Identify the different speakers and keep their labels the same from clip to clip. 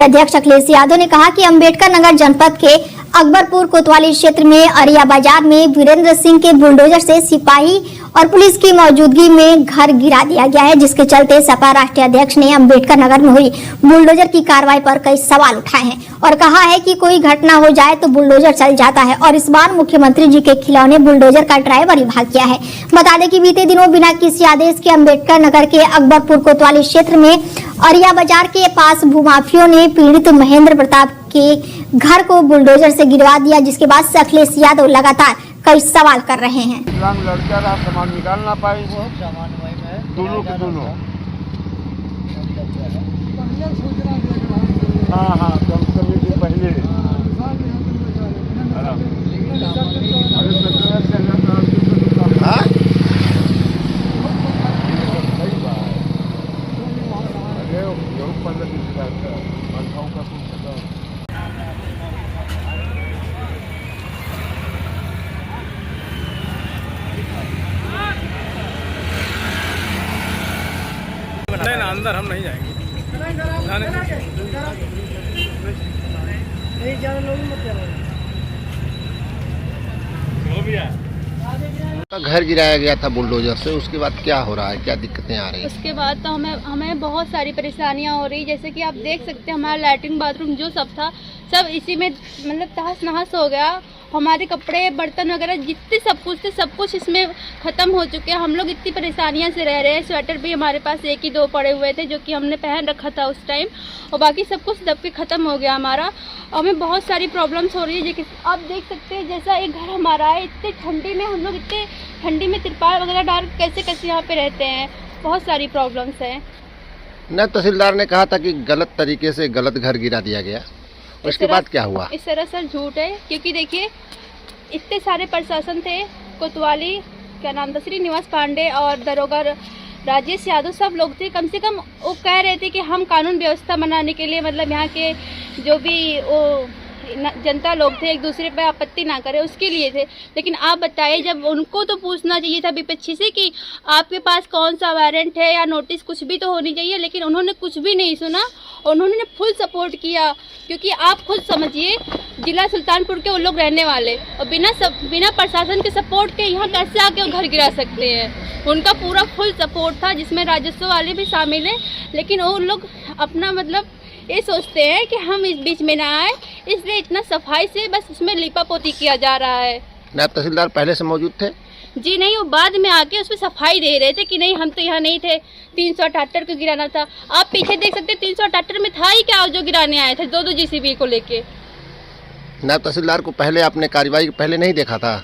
Speaker 1: अध्यक्ष अखिलेश यादव ने कहा कि अंबेडकर नगर जनपद के अकबरपुर कोतवाली क्षेत्र में अरिया बाजार में वीरेंद्र सिंह के बुलडोजर से सिपाही और पुलिस की मौजूदगी में घर गिरा दिया गया है, जिसके चलते सपा राष्ट्रीय अध्यक्ष ने अंबेडकर नगर में हुई बुलडोजर की कार्रवाई पर कई सवाल उठाए हैं और कहा है कि कोई घटना हो जाए तो बुलडोजर चल जाता है और इस बार मुख्यमंत्री जी के खिलौने बुलडोजर का ड्राइवर ही भाग गया है। बता दें कि बीते दिनों बिना किसी आदेश के अंबेडकर नगर के अकबरपुर कोतवाली क्षेत्र में अरिया बाजार के पास भूमाफियों ने पीड़ित महेंद्र प्रताप के घर को बुलडोजर से गिरवा दिया, जिसके बाद से अखिलेश यादव लगातार कई सवाल कर रहे हैं।
Speaker 2: लड़का आप सामान निकाल ना पाए, दोनों के दोनों। हाँ कभी पहले
Speaker 3: नहीं ना, अंदर हम नहीं जाएंगे।
Speaker 4: घर गिराया गया था बुलडोजर से, उसके बाद क्या हो रहा है, क्या दिक्कतें आ रही हैं?
Speaker 5: उसके बाद तो हमें बहुत सारी परेशानियां हो रही, जैसे कि आप देख सकते हैं हमारा लैट्रिन बाथरूम जो सब था सब इसी में मतलब तहस नहस हो गया। हमारे कपड़े बर्तन वगैरह जितने सब कुछ थे सब कुछ इसमें ख़त्म हो चुके हैं। हम लोग इतनी परेशानियां से रह रहे हैं। स्वेटर भी हमारे पास एक ही दो पड़े हुए थे जो कि हमने पहन रखा था उस टाइम, और बाकी सब कुछ दब के ख़त्म हो गया हमारा। हमें बहुत सारी प्रॉब्लम्स हो रही है, जैसे आप देख सकते हैं जैसा एक घर हमारा है, इतनी ठंडी में हम लोग इतने ठंडी में तिरपाल वगैरह डाल कैसे यहाँ पे रहते हैं। बहुत सारी प्रॉब्लम्स हैं।
Speaker 4: न तहसीलदार ने कहा था कि गलत तरीके से गलत घर गिरा दिया गया, उसके बाद क्या हुआ?
Speaker 5: इस तरह सर झूठ है, क्योंकि देखिए इतने सारे प्रशासन थे, कोतवाली क्या नाम था, श्रीनिवास पांडे और दरोगा राजेश यादव, सब लोग थे। कम से कम वो कह रहे थे कि हम कानून व्यवस्था बनाने के लिए, मतलब यहाँ के जो भी वो जनता लोग थे एक दूसरे पे आपत्ति ना करे उसके लिए थे। लेकिन आप बताइए, जब उनको तो पूछना चाहिए था विपक्षी से कि आपके पास कौन सा वारंट है या नोटिस कुछ भी तो होनी चाहिए, लेकिन उन्होंने कुछ भी नहीं सुना। उन्होंने फुल सपोर्ट किया, क्योंकि आप खुद समझिए जिला सुल्तानपुर के वो लोग रहने वाले और बिना प्रशासन के सपोर्ट के यहाँ कैसे आके वो घर गिरा सकते हैं। उनका पूरा फुल सपोर्ट था, जिसमें राजस्व वाले भी शामिल हैं, लेकिन वो लोग अपना मतलब ये सोचते हैं कि हम इस बीच में ना आए, इसलिए इतना सफाई से बस उसमें लिपापोती किया जा रहा है।
Speaker 4: नायब तहसीलदार पहले से मौजूद थे?
Speaker 5: जी नहीं, वो बाद में आके उसमें सफाई दे रहे थे कि नहीं हम तो यहाँ नहीं थे, 378 को गिराना था। आप पीछे देख सकते हैं 378 में था ही क्या जो गिराने आए थे, दो JCB को लेके।
Speaker 4: नायब तहसीलदार को पहले आपने कार्रवाई पहले नहीं देखा था?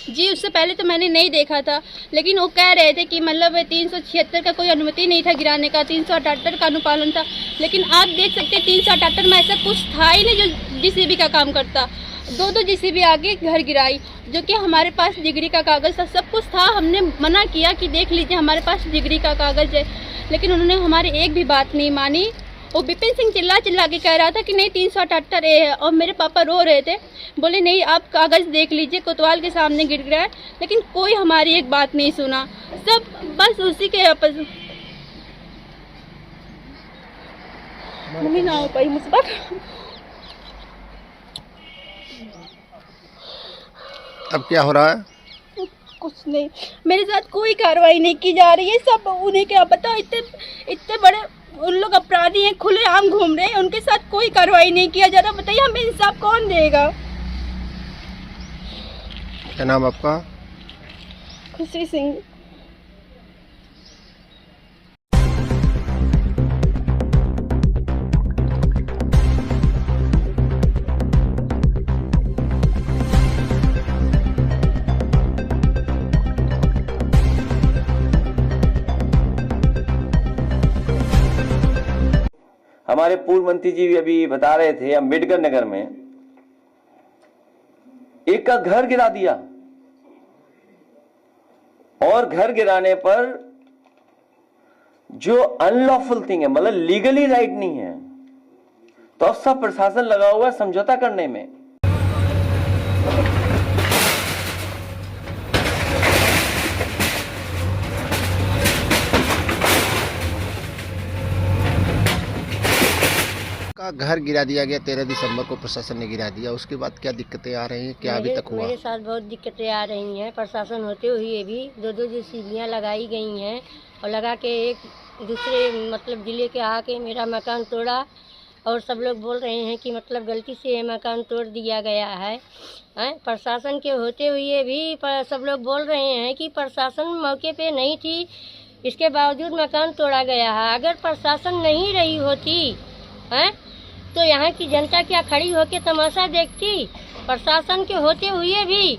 Speaker 5: जी उससे पहले तो मैंने नहीं देखा था, लेकिन वो कह रहे थे कि मतलब 376 का कोई अनुमति नहीं था गिराने का, 378 का अनुपालन था। लेकिन आप देख सकते हैं 378 में ऐसा कुछ था ही नहीं जो JCB का काम करता। दो JCB आगे घर गिराई, जो कि हमारे पास डिग्री का कागज़ था, सब कुछ था। हमने मना किया कि देख लीजिए हमारे पास डिग्री का कागज़ है, लेकिन उन्होंने हमारी एक भी बात नहीं मानी। वो विपिन सिंह चिल्ला के कह रहा था कि नहीं 378 ए है, और मेरे पापा रो रहे थे, बोले नहीं आप कागज़ देख लीजिए, कोतवाल के सामने गिर गया है। लेकिन कोई हमारी एक बात नहीं सुना, सब बस उसी के आपस मम्मी ना हो पाई मुझसे बात।
Speaker 4: अब क्या हो रहा है?
Speaker 5: कुछ नहीं, मेरे साथ कोई कार्रवाई नहीं की जा रही है। सब उन्हें क्या पता, इतने बड़े उन लोग अपराधी हैं, खुलेआम घूम रहे हैं, उनके साथ कोई कार्रवाई नहीं किया जा रहा। बताइए हमें इंसाफ कौन देगा?
Speaker 4: क्या नाम आपका?
Speaker 5: खुशी सिंह।
Speaker 6: हमारे पूर्व मंत्री जी भी अभी बता रहे थे, अम्बेडकर नगर में एक का घर गिरा दिया, और घर गिराने पर जो अनलॉफुल थिंग है, मतलब लीगली राइट नहीं है, तो अब सब प्रशासन लगा हुआ है समझौता करने में।
Speaker 4: घर गिरा दिया गया 13 दिसंबर को, प्रशासन ने गिरा दिया, उसके बाद क्या दिक्कतें आ रही हैं, क्या अभी तक हुआ?
Speaker 7: मेरे साथ बहुत दिक्कतें आ रही हैं। प्रशासन होते हुए भी दो जेसीबियां लगाई गई हैं और लगा के एक दूसरे मतलब जिले के आके मेरा मकान तोड़ा और सब लोग बोल रहे हैं कि मतलब गलती से मकान तोड़ दिया गया है। प्रशासन के होते हुए भी सब लोग बोल रहे हैं कि प्रशासन मौके पे नहीं थी, इसके बावजूद मकान तोड़ा गया है। अगर प्रशासन नहीं रही होती तो यहाँ की जनता क्या खड़ी होकर तमाशा देखती? प्रशासन के होते हुए भी